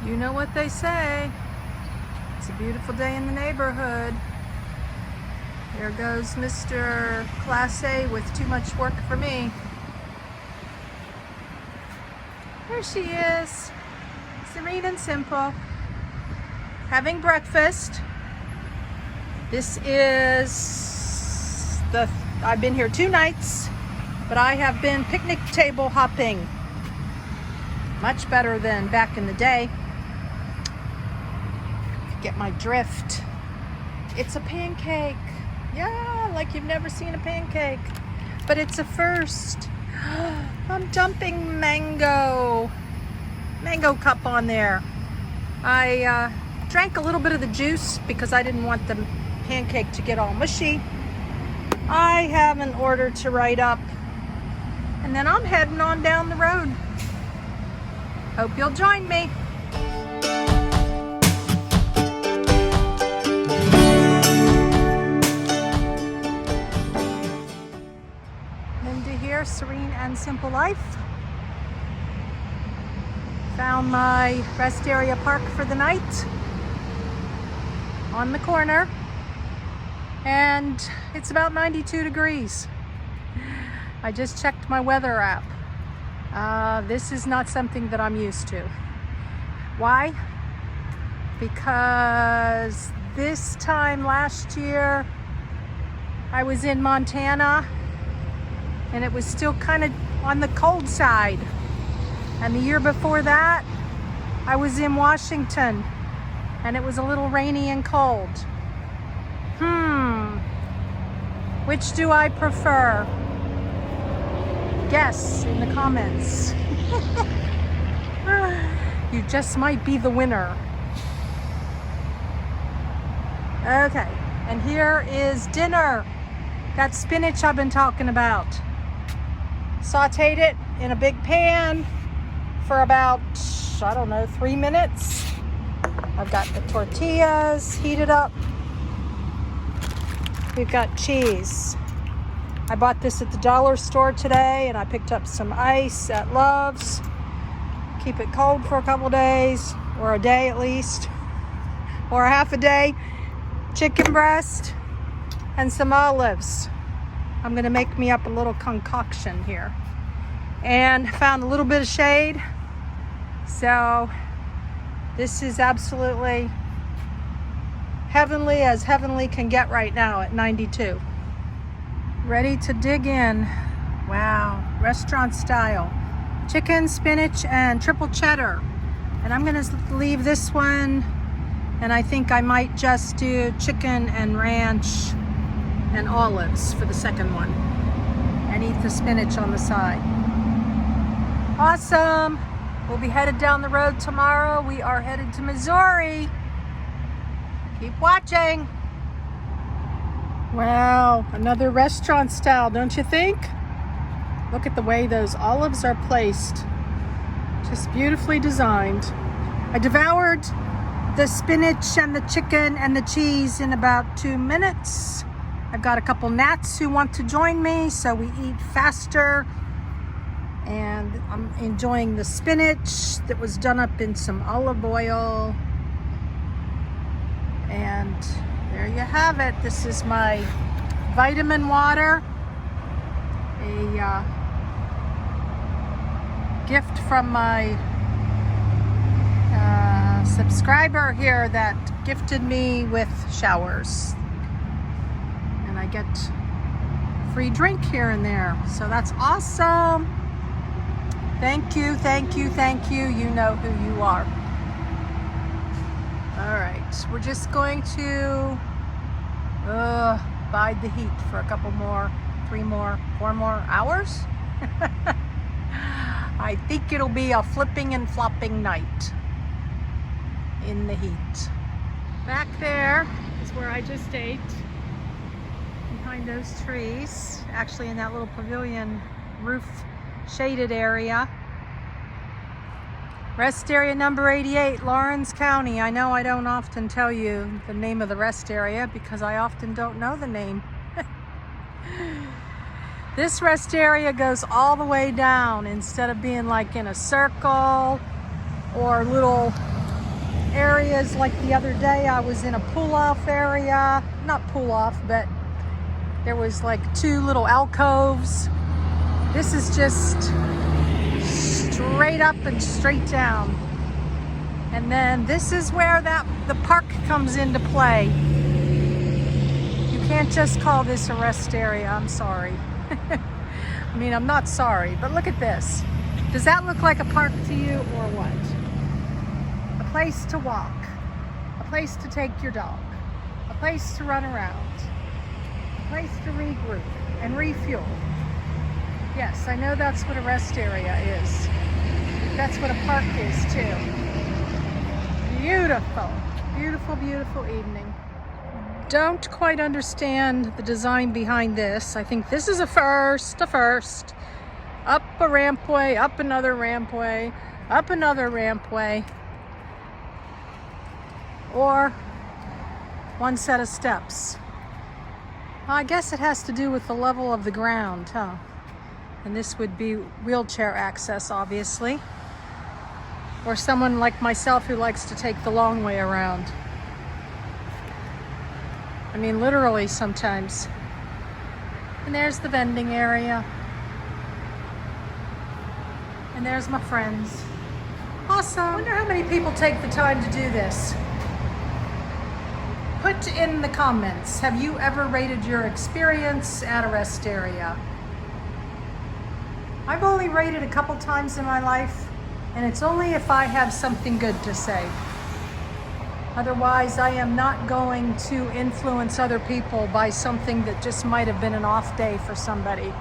You know what they say. It's a beautiful day in the neighborhood. There goes Mr. Class A with too much work for me. There she is, serene and simple, having breakfast. This is I've been here 2 nights, but I have been picnic table hopping. Much better than back in the day. Get my drift. It's a pancake. Yeah, like you've never seen a pancake. But it's a first. I'm dumping mango cup on there. I drank a little bit of the juice because I didn't want the pancake to get all mushy. I have an order to write up, and then I'm heading on down the road. Hope you'll join me. Linda here, Serene and Simple Life. Found my rest area park for the night on the corner, and it's about 92 degrees. I just checked my weather app. This is not something that I'm used to. Why? Because this time last year I was in Montana and it was still kind of on the cold side. And the year before that, I was in Washington and it was a little rainy and cold. Which do I prefer? Guess in the comments. You just might be the winner. Okay, and here is dinner. That spinach I've been talking about. Sauteed it in a big pan for about, 3 minutes. I've got the tortillas heated up. We've got cheese. I bought this at the dollar store today, and I picked up some ice at Love's. Keep it cold for a couple days, or a day at least, or a half a day. Chicken breast and some olives. I'm gonna make me up a little concoction here. And found a little bit of shade. So this is absolutely heavenly as heavenly can get right now at 92. Ready to dig in. Wow, restaurant style. Chicken, spinach, and triple cheddar. And I'm gonna leave this one, and I think I might just do chicken and ranch and olives for the second one, and eat the spinach on the side. Awesome. We'll be headed down the road tomorrow. We are headed to Missouri. Keep watching. Wow, another restaurant style, don't you think? Look at the way those olives are placed. Just beautifully designed. I devoured the spinach and the chicken and the cheese in about 2 minutes. I've got a couple gnats who want to join me, so we eat faster. And I'm enjoying the spinach that was done up in some olive oil. And there you have it. This is my vitamin water, a gift from my subscriber here that gifted me with showers. And I get free drink here and there. So that's awesome. Thank you, thank you, thank you. You know who you are. All right, we're just going to bide the heat for a couple more, 3 more, 4 more hours. I think it'll be a flipping and flopping night in the heat. Back there is where I just ate, behind those trees, actually in that little pavilion roof shaded area. Rest area number 88, Lawrence County. I know I don't often tell you the name of the rest area because I often don't know the name. This rest area goes all the way down instead of being like in a circle or little areas. Like the other day I was in a pull-off area, not pull-off, but there was like 2 little alcoves. This is just straight up and straight down. And then this is where the park comes into play. You can't just call this a rest area, I'm sorry. I mean, I'm not sorry, but look at this. Does that look like a park to you or what? A place to walk, a place to take your dog, a place to run around, a place to regroup and refuel. Yes, I know that's what a rest area is. That's what a park is too. Beautiful, beautiful, beautiful evening. Don't quite understand the design behind this. I think this is a first. Up a rampway, up another rampway, up another rampway, or one set of steps. Well, I guess it has to do with the level of the ground, huh? And this would be wheelchair access, obviously, or someone like myself who likes to take the long way around. I mean, literally sometimes. And there's the vending area. And there's my friends. Awesome. I wonder how many people take the time to do this. Put in the comments, have you ever rated your experience at a rest area? I've only rated a couple times in my life, and it's only if I have something good to say. Otherwise, I am not going to influence other people by something that just might have been an off day for somebody.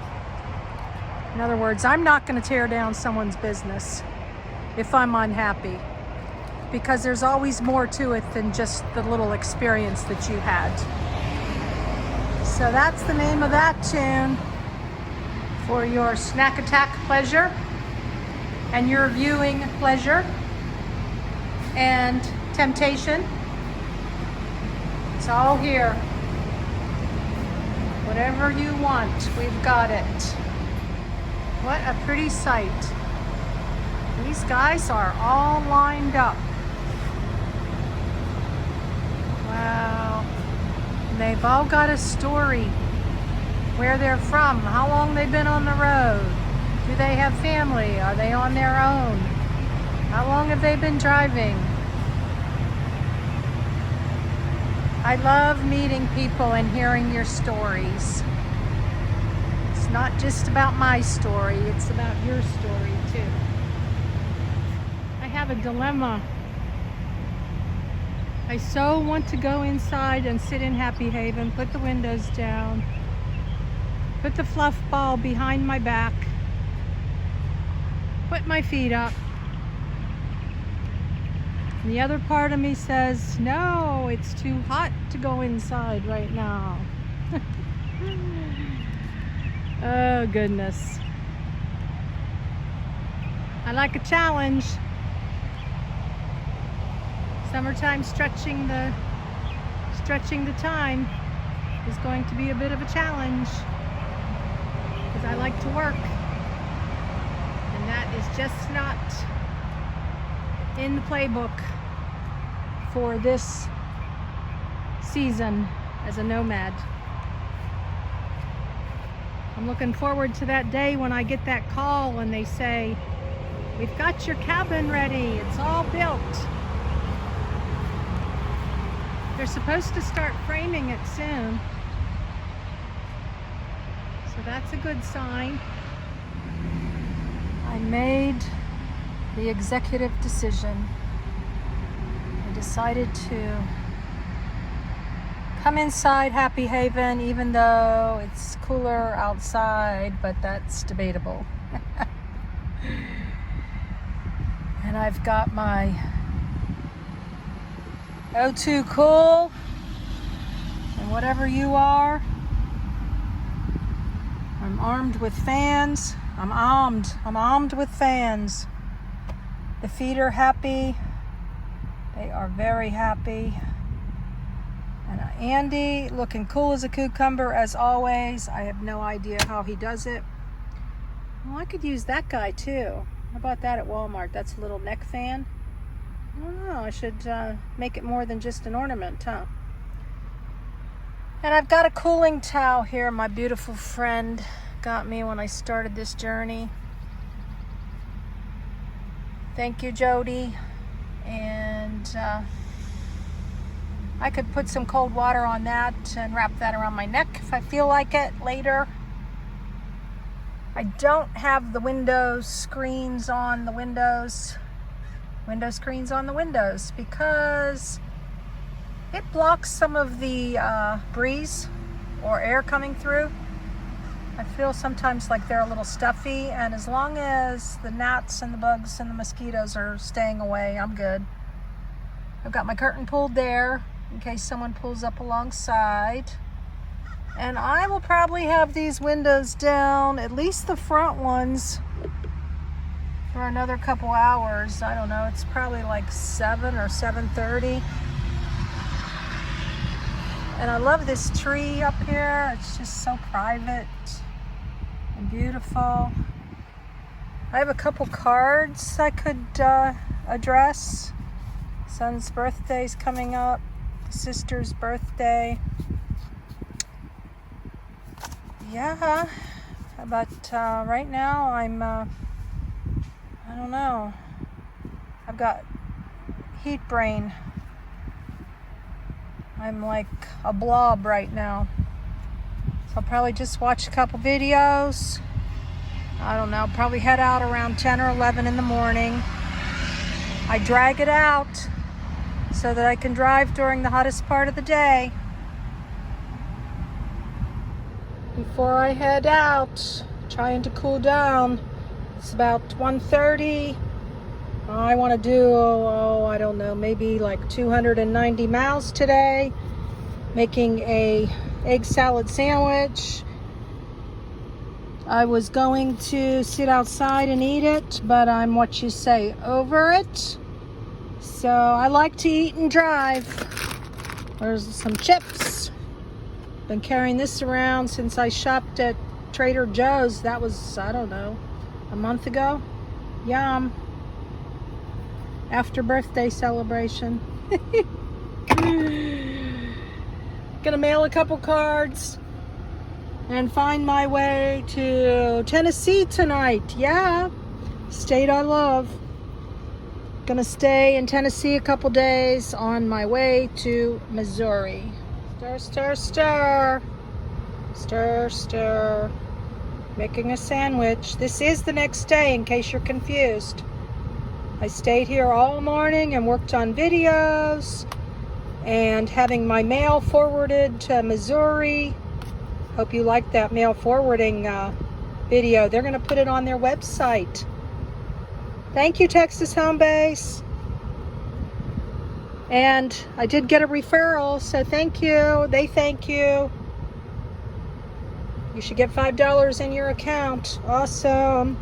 In other words, I'm not going to tear down someone's business if I'm unhappy, because there's always more to it than just the little experience that you had. So that's the name of that tune for your snack attack pleasure and your viewing pleasure and temptation. It's all here. Whatever you want, we've got it. What a pretty sight. These guys are all lined up. Wow. And they've all got a story. Where they're from, how long they've been on the road. Do they have family? Are they on their own? How long have they been driving? I love meeting people and hearing your stories. It's not just about my story, it's about your story too. I have a dilemma. I so want to go inside and sit in Happy Haven, put the windows down, put the fluff ball behind my back, put my feet up. And the other part of me says, no, it's too hot to go inside right now. Oh, goodness. I like a challenge. Summertime stretching the time is going to be a bit of a challenge, because I like to work, and that is just not in the playbook for this season as a nomad. I'm looking forward to that day when I get that call and they say, we've got your cabin ready, it's all built. They're supposed to start framing it soon. So that's a good sign. I made the executive decision. I decided to come inside Happy Haven, even though it's cooler outside, but that's debatable. And I've got my O2 Cool, and whatever you are, I'm armed with fans. I'm armed with fans. The feet are happy. They are very happy. And Andy, looking cool as a cucumber as always. I have no idea how he does it. Well, I could use that guy too. How about that at Walmart? That's a little neck fan. I don't know. I should make it more than just an ornament, huh? And I've got a cooling towel here my beautiful friend got me when I started this journey. Thank you, Jody. And I could put some cold water on that and wrap that around my neck if I feel like it later. I don't have the window screens on the windows, because it blocks some of the breeze or air coming through. I feel sometimes like they're a little stuffy, and as long as the gnats and the bugs and the mosquitoes are staying away, I'm good. I've got my curtain pulled there in case someone pulls up alongside. And I will probably have these windows down, at least the front ones, for another couple hours. I don't know, it's probably like 7 or 7:30. And I love this tree up here. It's just so private and beautiful. I have a couple cards I could address. Son's birthday's coming up, sister's birthday. Yeah, but right now I'm, I don't know. I've got heat brain. I'm like a blob right now. So I'll probably just watch a couple videos. I don't know, probably head out around 10 or 11 in the morning. I drag it out so that I can drive during the hottest part of the day. Before I head out, trying to cool down. It's about 1:30. I want to do, I don't know, maybe like 290 miles today. Making a egg salad sandwich. I was going to sit outside and eat it, but I'm what you say, over it. So I like to eat and drive. There's some chips. Been carrying this around since I shopped at Trader Joe's. That was, I don't know, a month ago. Yum. After birthday celebration. Gonna mail a couple cards and find my way to Tennessee tonight. Yeah, state I love. Gonna stay in Tennessee a couple days on my way to Missouri. Stir, stir, stir. Stir, stir. Making a sandwich. This is the next day, in case you're confused. I stayed here all morning and worked on videos and having my mail forwarded to Missouri. Hope you liked that mail forwarding video. They're going to put it on their website. Thank you, Texas Home Base. And I did get a referral, so thank you. They thank you. You should get $5 in your account. Awesome.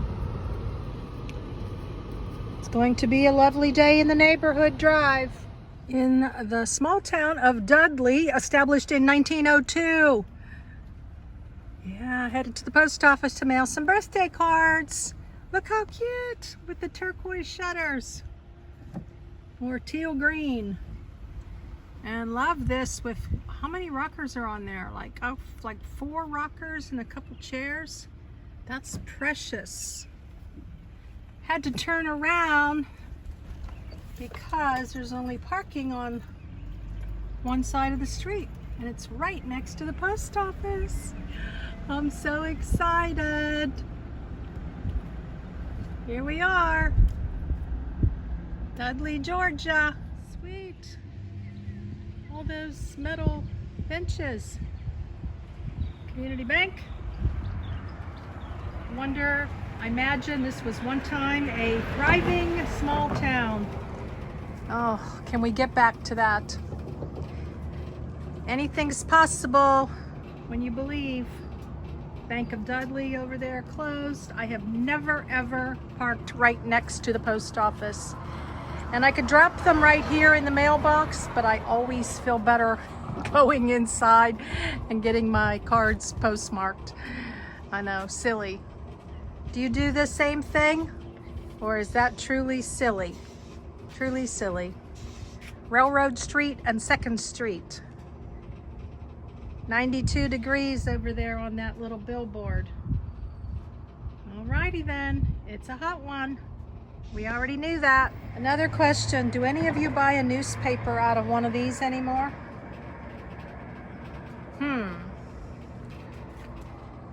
It's going to be a lovely day in the neighborhood drive. In the small town of Dudley, established in 1902. Yeah, headed to the post office to mail some birthday cards. Look how cute with the turquoise shutters. Or teal green. And love this with, how many rockers are on there? Like 4 rockers and a couple chairs. That's precious. Had to turn around because there's only parking on one side of the street, and it's right next to the post office. I'm so excited. Here we are, Dudley, Georgia. Sweet. All those metal benches. Community Bank. I imagine this was one time a thriving small town. Oh, can we get back to that? Anything's possible when you believe. Bank of Dudley over there closed. I have never ever parked right next to the post office. And I could drop them right here in the mailbox, but I always feel better going inside and getting my cards postmarked. I know, silly. Do you do the same thing? Or is that truly silly? Truly silly. Railroad Street and 2nd Street. 92 degrees over there on that little billboard. Alrighty then, it's a hot one. We already knew that. Another question, do any of you buy a newspaper out of one of these anymore?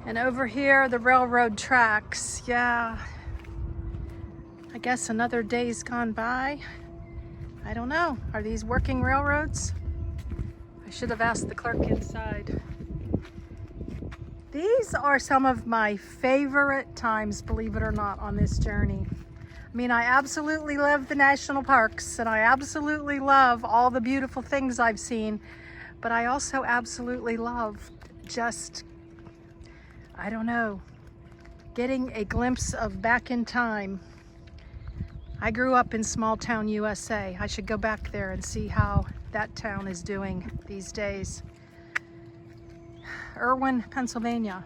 And over here, the railroad tracks. Yeah, I guess another day's gone by. I don't know, are these working railroads? I should have asked the clerk inside. These are some of my favorite times, believe it or not, on this journey. I mean, I absolutely love the national parks and I absolutely love all the beautiful things I've seen, but I also absolutely love just, I don't know, getting a glimpse of back in time. I grew up in small town USA. I should go back there and see how that town is doing these days. Erwin, Pennsylvania.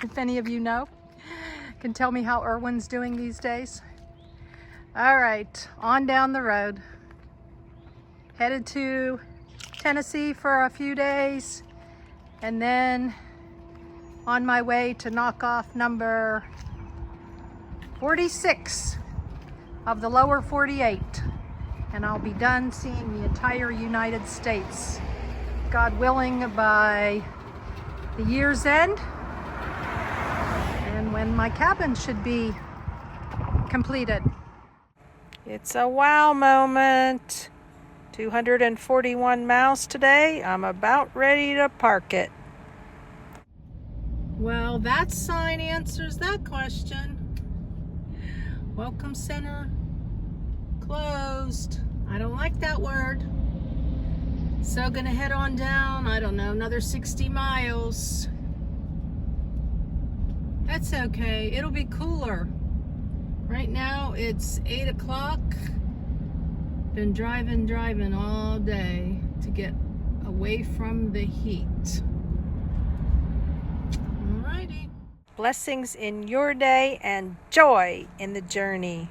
If any of you know, can tell me how Erwin's doing these days. All right, on down the road. Headed to Tennessee for a few days, and then on my way to knock off number 46 of the lower 48, and I'll be done seeing the entire United States, God willing, by the year's end, and when my cabin should be completed. It's a wow moment. 241 miles today. I'm about ready to park it. Well, that sign answers that question. Welcome center closed. I don't like that word. So gonna head on down, I don't know, another 60 miles. That's okay, it'll be cooler. Right now it's 8 o'clock. Been driving all day to get away from the heat. Alrighty. Blessings in your day and joy in the journey.